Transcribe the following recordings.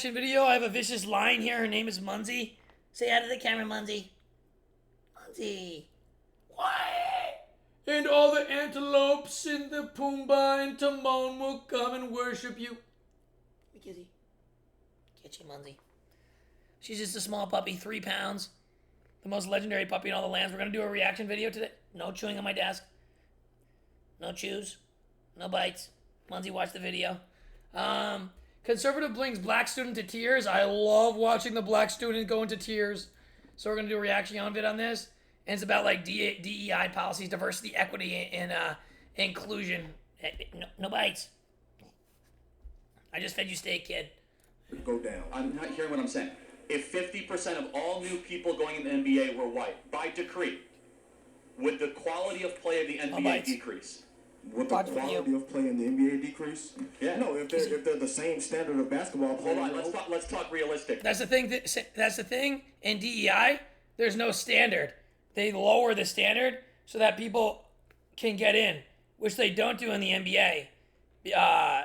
Video. I have a vicious line here. Her name is Munzie. Say hi to the camera, Munzie. Munzie. What? And all the antelopes in the Pumbaa and Timon will come and worship you. Kizzy. Get you, Munzie. She's just a small puppy, 3 pounds. The most legendary puppy in all the lands. We're going to do a reaction video today. No chewing on my desk. No chews. No bites. Munzie, watch the video. Conservative brings black student to tears. I love watching the black student go into tears. So we're going to do a reaction vid on this. And it's about like DEI policies, diversity, equity, and inclusion. No bites. I just fed you steak, kid. Go down. I'm not hearing what I'm saying. If 50% of all new people going in the NBA were white, by decree, would the quality of play of the NBA decrease? Would the quality of play in the NBA decrease? Yeah. No, if they're the same standard of basketball play. Hold on, let's talk realistic. That's the thing. That's the thing. In DEI, there's no standard. They lower the standard so that people can get in, which they don't do in the NBA.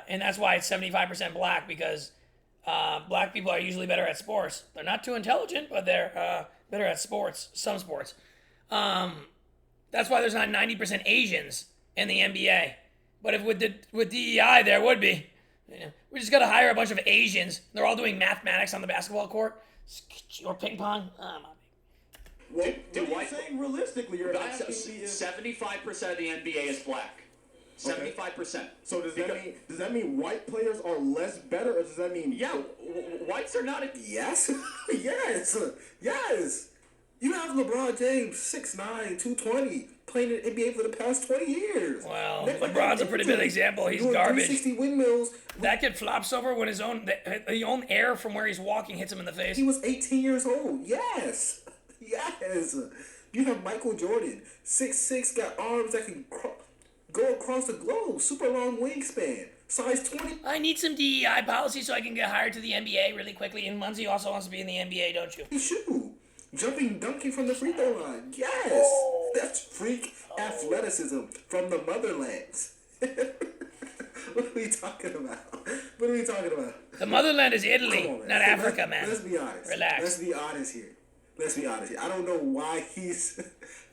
And that's why it's 75% black, because black people are usually better at sports. They're not too intelligent, but they're better at sports. Some sports. That's why there's not 90% Asians in the NBA. But if with DEI, there would be. We just got to hire a bunch of Asians. They're all doing mathematics on the basketball court or ping pong. What are you saying realistically? You're asking me 75% of the NBA is black. 75%. So does that mean white players are less better, or does that mean whites are not? Yes, yes. You have LeBron James, 6'9", 220, playing in the NBA for the past 20 years. Well, LeBron's a pretty good example. He's garbage. 360 windmills. That kid flops over when his own air from where he's walking hits him in the face. He was 18 years old. Yes. You have Michael Jordan, 6'6", got arms that can go across the globe, super long wingspan, size 20. I need some DEI policy so I can get hired to the NBA really quickly. And Munzie also wants to be in the NBA, don't you? Shoot. Dunking from the free throw line. Yes. That's freak athleticism from the motherlands. What are we talking about? The motherland is Italy, on, not Africa, man. Let's be honest. Relax. Let's be honest here. I don't know why he's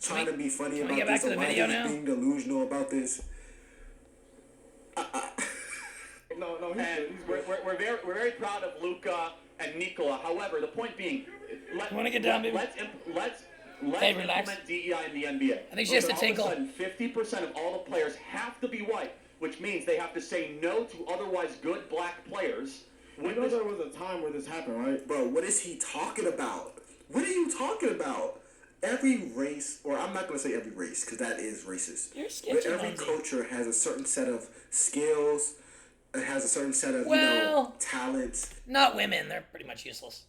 trying to be funny about this, or why he's being delusional about this. No. We're very proud of Luka and Nikola. However, the point being, let's relax. implement DEI in the NBA. I think she has to tinkle. All of a sudden, 50% of all the players have to be white, which means they have to say no to otherwise good black players. There was a time where this happened, right? Bro, what is he talking about? What are you talking about? Every race, or I'm not going to say every race, because that is racist. You're sketchy, but every culture has a certain set of skills. It has a certain set of, talents. Not women. They're pretty much useless.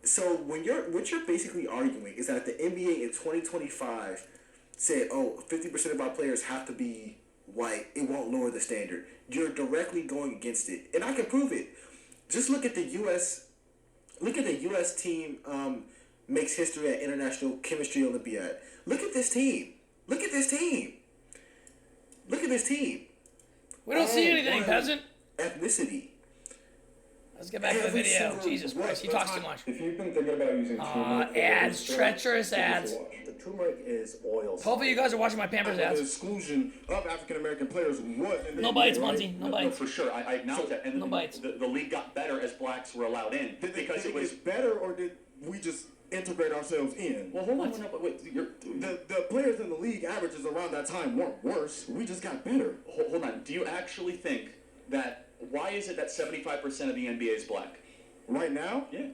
So what you're basically arguing is that the NBA in 2025 said, 50% of our players have to be white. It won't lower the standard. You're directly going against it. And I can prove it. Just look at the U.S. Look at the U.S. team makes history at International Chemistry Olympiad. Look at this team. We don't see anything, peasant. Ethnicity. Let's get back to the video. Jesus Christ, he talks too much. If you've been thinking about using turmeric, ads, treacherous ads. The turmeric is oil. Hopefully you guys are watching my Pampers ads. The exclusion of African American players was in the No bites, NBA, right? Munzie. No bites. For sure, I acknowledge that. And no bites. The league got better as blacks were allowed in. Did it get better, or did we just integrate ourselves in? Well, hold on. The players in the league averages around that time weren't worse. We just got better. Hold on. Do you actually think that, why is it that 75% of the NBA is black? Right now? Yeah.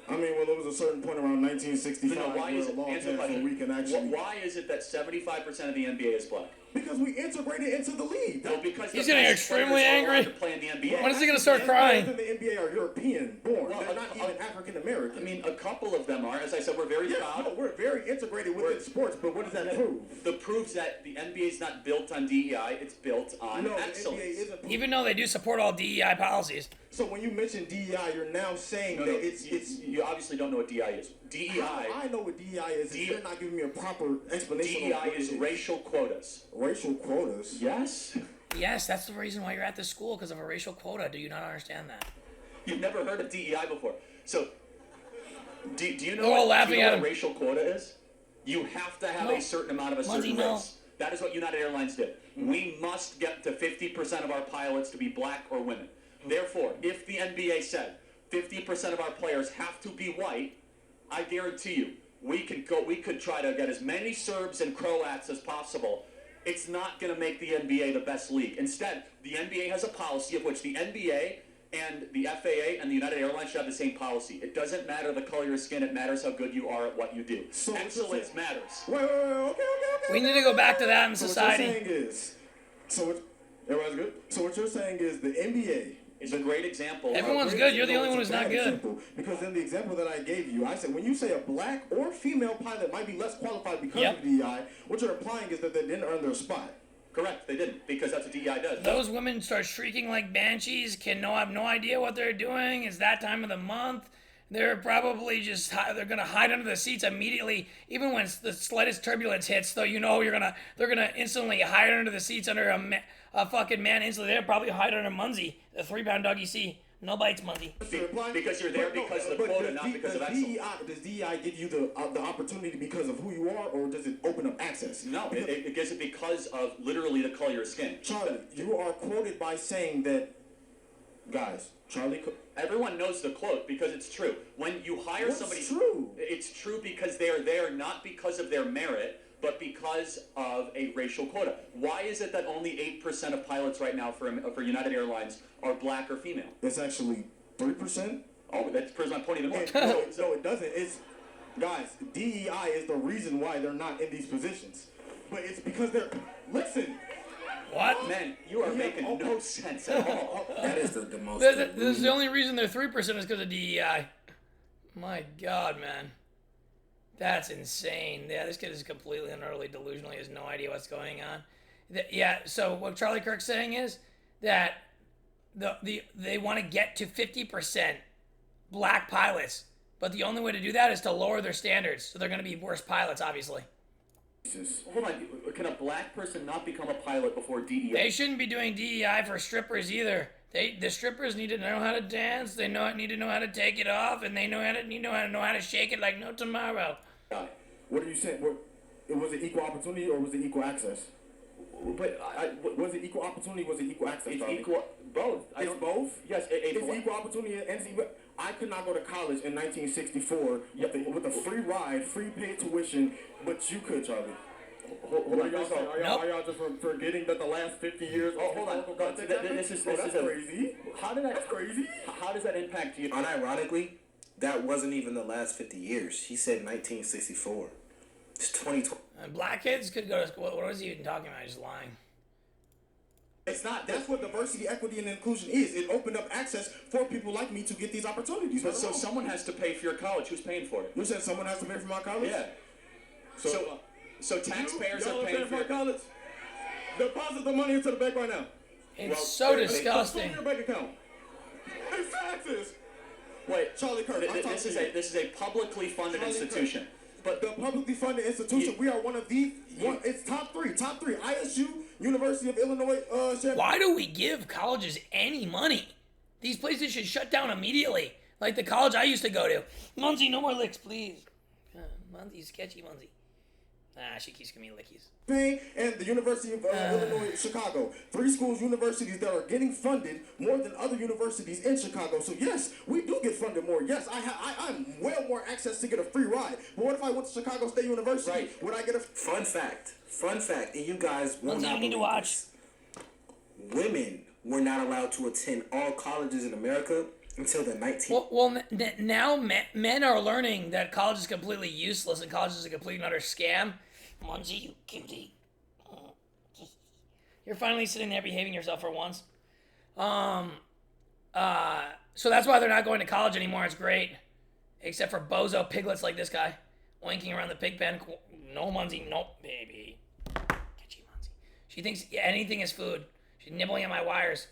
I mean, well, there was a certain point around 1965 why is it, where we can actually... Why is it that 75% of the NBA is black? Because we integrated into the league. No, because he's getting extremely angry. Play in the NBA. When is he going to start crying? The NBA are European born. They're not even African American. I mean, a couple of them are. As I said, we're very proud. No, we're very integrated within sports, but what does that prove? That proves that the NBA is not built on DEI, it's built on excellence. Even though they do support all DEI policies. So when you mention DEI, you're now saying that it's... You obviously don't know what DEI is. DEI... I know what DEI is. You're not giving me a proper explanation. DEI is racial quotas. Racial quotas? Yes. Yes, that's the reason why you're at this school, because of a racial quota. Do you not understand that? You've never heard of DEI before. So, do you know, They're all do laughing you know at what him. a racial quota is? You have to have No. a certain amount of a Muzzy, certain no. race. That is what United Airlines did. We must get to 50% of our pilots to be black or women. Therefore, if the NBA said 50% of our players have to be white, I guarantee you, we could try to get as many Serbs and Croats as possible. It's not going to make the NBA the best league. Instead, the NBA has a policy of which the NBA and the FAA and the United Airlines should have the same policy. It doesn't matter the color of your skin. It matters how good you are at what you do. So excellence matters. Wait, okay. We need to go back to that in society. What you're saying is, everyone's good? So what you're saying is the NBA It's a great example. Everyone's good. You're the only one who's not good. Example, because in the example that I gave you, I said when you say a black or female pilot might be less qualified because of DEI, what you're implying is that they didn't earn their spot. Correct, they didn't, because that's what DEI does. Those women start shrieking like banshees, have no idea what they're doing. It's that time of the month. They're probably just, they're going to hide under the seats immediately. Even when the slightest turbulence hits, though, they're going to instantly hide under the seats under a fucking man instantly. They'll probably hide under Munzie, the 3-pound doggy C. No bites, Munzie. Because you're there because of the quota, not because of excellence. Does DEI give you the opportunity because of who you are, or does it open up access? No, it gives it because of literally the color of your skin. Charlie, you are quoted by saying that, guys, Everyone knows the quote because it's true. When you hire somebody... true? It's true because they are there not because of their merit, but because of a racial quota. Why is it that only 8% of pilots right now for United Airlines are black or female? It's actually 3%. Oh, that proves my point even more. No, it doesn't. Guys, DEI is the reason why they're not in these positions. But it's because they're... Listen. What? Man, you are making no sense at all. That is the most. This is the only reason they're 3% is because of DEI. My God, man. That's insane. Yeah, this kid is completely and utterly delusional. He has no idea what's going on. So what Charlie Kirk's saying is that they want to get to 50% black pilots, but the only way to do that is to lower their standards. So they're going to be worse pilots, obviously. Hold on, can a black person not become a pilot before DEI? They shouldn't be doing DEI for strippers either. The strippers need to know how to dance. They need to know how to take it off, and they know how to shake it like no tomorrow. What are you saying? Was it equal opportunity or was it equal access? But was it equal opportunity? Was it equal access? It's equal. Both. It's both. Yes, it's equal opportunity. And I could not go to college in 1964 with a free ride, free paid tuition, but you could, Charlie. Hold on, are y'all just forgetting that the last 50 years? Oh, hold on. This is crazy. That's crazy. How does that impact you? Unironically, that wasn't even the last 50 years. He said 1964. It's 2020. Black kids could go to school. What was he even talking about? He's lying. It's not. That's what diversity, equity, and inclusion is. It opened up access for people like me to get these opportunities. But so someone has to pay for your college. Who's paying for it? You said someone has to pay for my college? Yeah. So taxpayers are paying for my college? Deposit the money into the bank right now. It's so disgusting. Put it in your bank account. It's taxes. Wait, Charlie Kirk, this is a publicly funded institution. But the publicly funded institution, we are one of the... it's top three. ISU, University of Illinois... Why do we give colleges any money? These places should shut down immediately. Like the college I used to go to. Munzie, no more licks, please. Munzie's sketchy, Munzie. She keeps giving me lickies. And the University of Illinois, Chicago. 3 schools, universities that are getting funded more than other universities in Chicago. So yes, we do get funded more. Yes, I'm well more access to get a free ride. But what if I went to Chicago State University? Right. Would I get a... Fun fact, and you guys will not you need to watch. This. Women were not allowed to attend all colleges in America until the 19... Now men are learning that college is completely useless and college is a complete and utter scam. Munzie, you cutie. You're finally sitting there behaving yourself for once. So that's why they're not going to college anymore. It's great. Except for bozo piglets like this guy. Oinking around the pig pen. No, Munzie, no, baby. Get you, Munzie. She thinks anything is food. She's nibbling at my wires.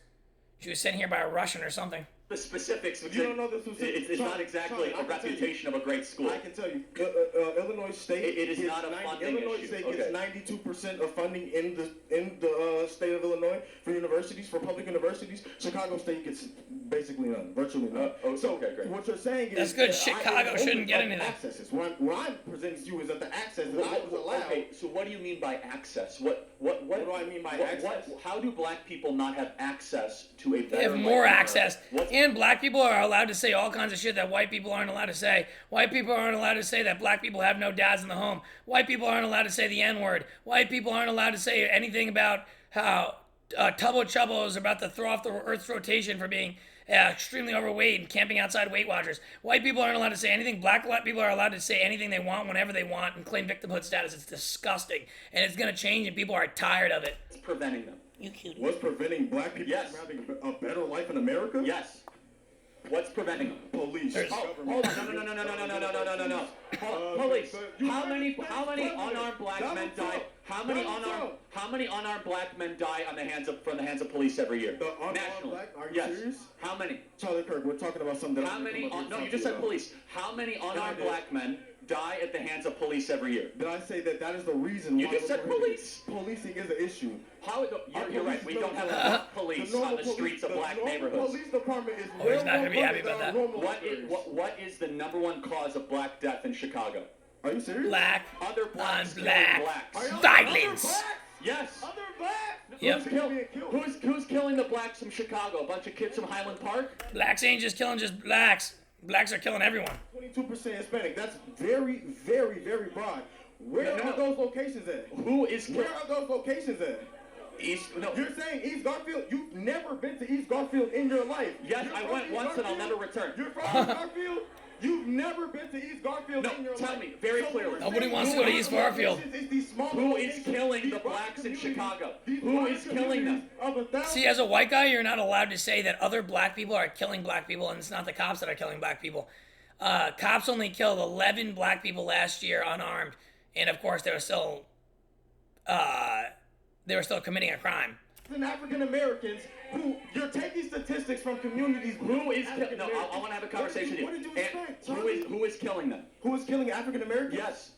She was sent here by a Russian or something. The specifics. You don't know the specifics. It's not exactly a reputation of a great school. I can tell you, Illinois State. It is not a funding Illinois issue. State Okay. gets 92% of funding in the state of Illinois for universities, for public universities. Chicago State gets basically none, virtually none. Okay, great. What you're saying is That's good. Chicago shouldn't get anything. Accesses. What I'm presenting to you is that the access that I was allowed. Okay, so what do you mean by access? What do I mean by access? How do black people not have access to a better They have life more in America? access. And black people are allowed to say all kinds of shit that white people aren't allowed to say. White people aren't allowed to say that black people have no dads in the home. White people aren't allowed to say the N-word. White people aren't allowed to say anything about how Tubbo Chubbo is about to throw off the Earth's rotation for being extremely overweight and camping outside Weight Watchers. White people aren't allowed to say anything. Black people are allowed to say anything they want whenever they want and claim victimhood status. It's disgusting. And it's going to change and people are tired of it. It's preventing them. You cute. What's preventing black people Yes. from having a better life in America? Yes. What's preventing them? Police. Oh, hold on. No. Police. How many unarmed black men die? How many unarmed black men die from the hands of police every year? The unarmed Nationally. black? Are you Yes. serious? How many? Charlie Kirk, we're talking about something. How many? No, you just said police. How many unarmed black men die at the hands of police every year? Did I say that is the reason You why just we're said prohibiting- police. Policing is an issue. You're right. We don't have enough police on the streets of black neighborhoods. Police department is Oh, he's not going to be happy about that. What is the number one cause of black death in Chicago? Are you serious? Black Other blacks on killing black blacks. violence. Yes. Other black? Yep. Who's killing the blacks from Chicago? A bunch of kids from Highland Park? Blacks ain't just killing just blacks. Blacks are killing everyone. 22% Hispanic. That's very, very, very broad. Where No. are those locations at? Who is Where are those locations at? No. You're saying East Garfield? You've never been to East Garfield in your life. Yes, You're I from went East once and I'll Garfield? never return. You're from East Garfield? You've never been to East Garfield No, in your life. tell me very So clearly. we're Nobody saying wants to go to these East Garfield. locations, these small Who is locations, killing these the black blacks in communities, Chicago? these Who black is killing them? communities of 1,000 See, as a white guy, you're not allowed to say that other black people are killing black people, and it's not the cops that are killing black people. Cops only killed 11 black people last year unarmed, and of course they were still committing a crime. and African Americans who you're taking statistics from communities. Who is killing? No, I want to have a conversation with you. What did you And expect? who is killing them? Who is killing African Americans? Yes.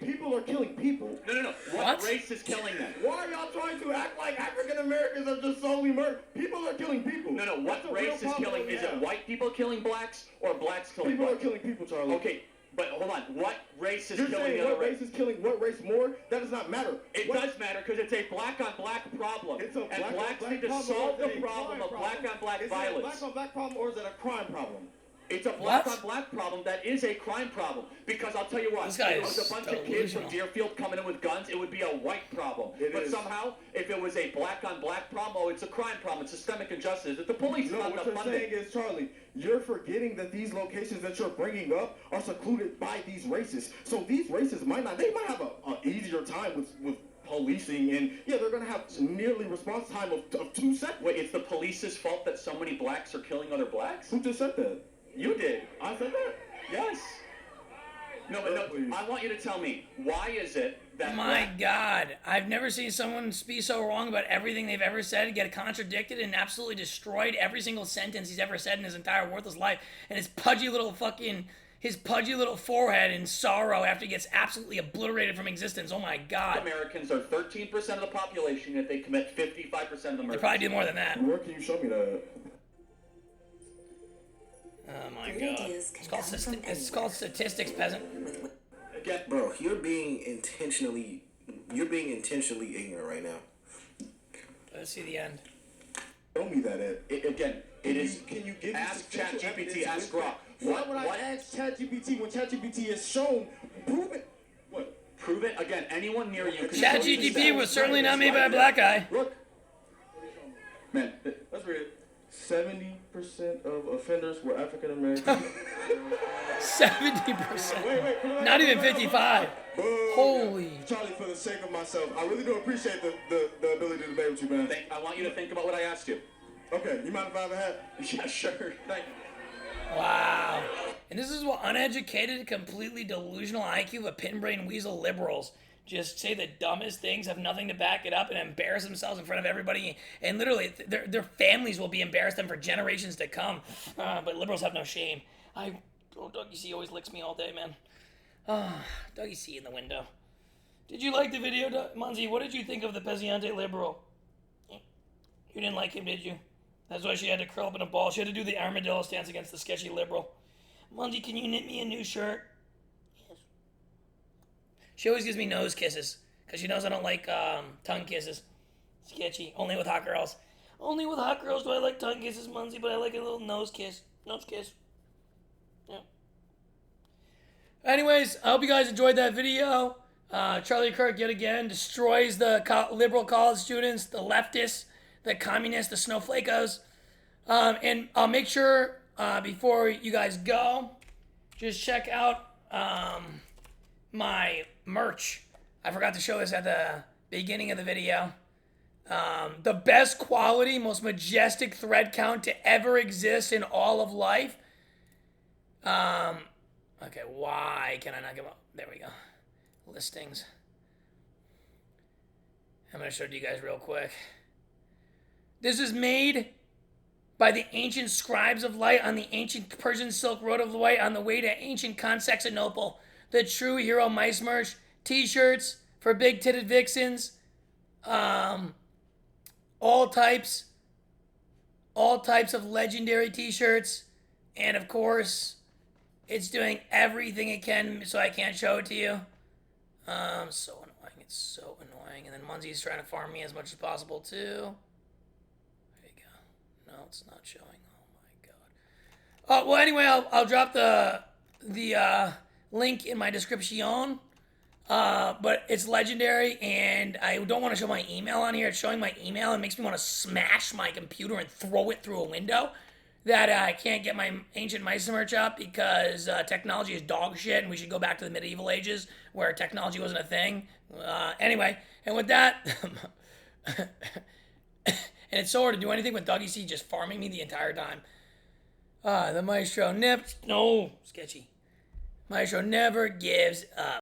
People are killing people. No. What race is killing them? Why are y'all trying to act like African Americans are just solely murdered? People are killing people. No. That's What a real race is problem killing? we Is it have. white people killing blacks or blacks killing People are blacks? killing people, Charlie. Okay, but hold on. What race is You're killing saying the other what race is killing what race more? That does not matter. It What- does matter because it's a black-on-black problem. It's a and black blacks on need black to problem, solve or the is it a problem crime of black-on-black Is it a violence. black on black problem or is it a crime problem? It's a black-on-black problem that is a crime problem. Because I'll tell you what, This guy if it is was a bunch of kids from delusional. Deerfield coming in with guns, it would be a white problem. But is. somehow, if it was a black-on-black problem, oh, it's a crime problem. It's systemic injustice. It's the police, No, not what the you're funding. saying is, Charlie, you're forgetting that these locations that you're bringing up are secluded by these races. So these races might have an easier time with policing, and yeah, they're going to have nearly response time of 2 seconds. Wait, it's the police's fault that so many blacks are killing other blacks? Who just said that? You did. I said that? Yes. No, but Please. no, I want you to tell me, why is it that My God, I've never seen someone be so wrong about everything they've ever said, get contradicted, and absolutely destroyed every single sentence he's ever said in his entire worthless life. And his pudgy little forehead in sorrow after he gets absolutely obliterated from existence. Oh my God. Americans are 13% of the population, yet they commit 55% of the They murders? probably do more than that. Where can you show me that? Oh my Good God. ideas can It's called, come from it's called statistics, peasant. Again, Bro, you're being intentionally ignorant right now. Let's see the end. Show me that at. it is. Can you give me ask substantial ChatGPT, evidence ask with Grok. that? Why would I ask ChatGPT when ChatGPT is shown? Prove it. What? Prove it again. Anyone near you. can show you ChatGPT the was stats. certainly not It's made by a right black there. guy. Look, man. Let's read it. 70% of offenders were African American. 70%. Wait. Not even 55. Holy. Charlie, for the sake of myself, I really do appreciate the ability to debate with you, man. I want you to think about what I asked you. Okay, you mind if I have a hat? Yeah, sure. Thank you. Wow. And this is what uneducated, completely delusional IQ of a pin brain weasel liberals just say the dumbest things, have nothing to back it up, and embarrass themselves in front of everybody. And literally, their families will be embarrassed them for generations to come. But liberals have no shame. Dougie C always licks me all day, man. Dougie C in the window. Did you like the video, Munzie? What did you think of the Peziante liberal? You didn't like him, did you? That's why she had to curl up in a ball. She had to do the armadillo stance against the sketchy liberal. Munzie, can you knit me a new shirt? Yes. She always gives me nose kisses because she knows I don't like tongue kisses. Sketchy. Only with hot girls. Only with hot girls do I like tongue kisses, Munzie, but I like a little nose kiss. Nose kiss. Yeah. Anyways, I hope you guys enjoyed that video. Charlie Kirk, yet again, destroys the liberal college students, the leftists, the communists, the snowflakos. And I'll make sure, before you guys go, just check out my merch. I forgot to show this at the beginning of the video. The best quality, most majestic thread count to ever exist in all of life. Okay, why can I not get up? There we go. Listings. I'm going to show it to you guys real quick. This is made by the ancient scribes of light on the ancient Persian Silk Road of light on the way to ancient Constantinople. The true hero mice merch. T-shirts for big-titted vixens. All types of legendary T-shirts. And of course, it's doing everything it can so I can't show it to you. So annoying. It's so annoying. And then Munzie's trying to farm me as much as possible too. There you go. No, it's not showing. Oh my god. Well, anyway, I'll drop the link in my description. But it's legendary, and I don't want to show my email on here. It's showing my email. It makes me want to smash my computer and throw it through a window. That I can't get my ancient mice merch up because technology is dog shit, and we should go back to the medieval ages where technology wasn't a thing. Anyway, and with that, and it's so hard to do anything with Dougie C just farming me the entire time. The maestro sketchy. Maestro never gives up.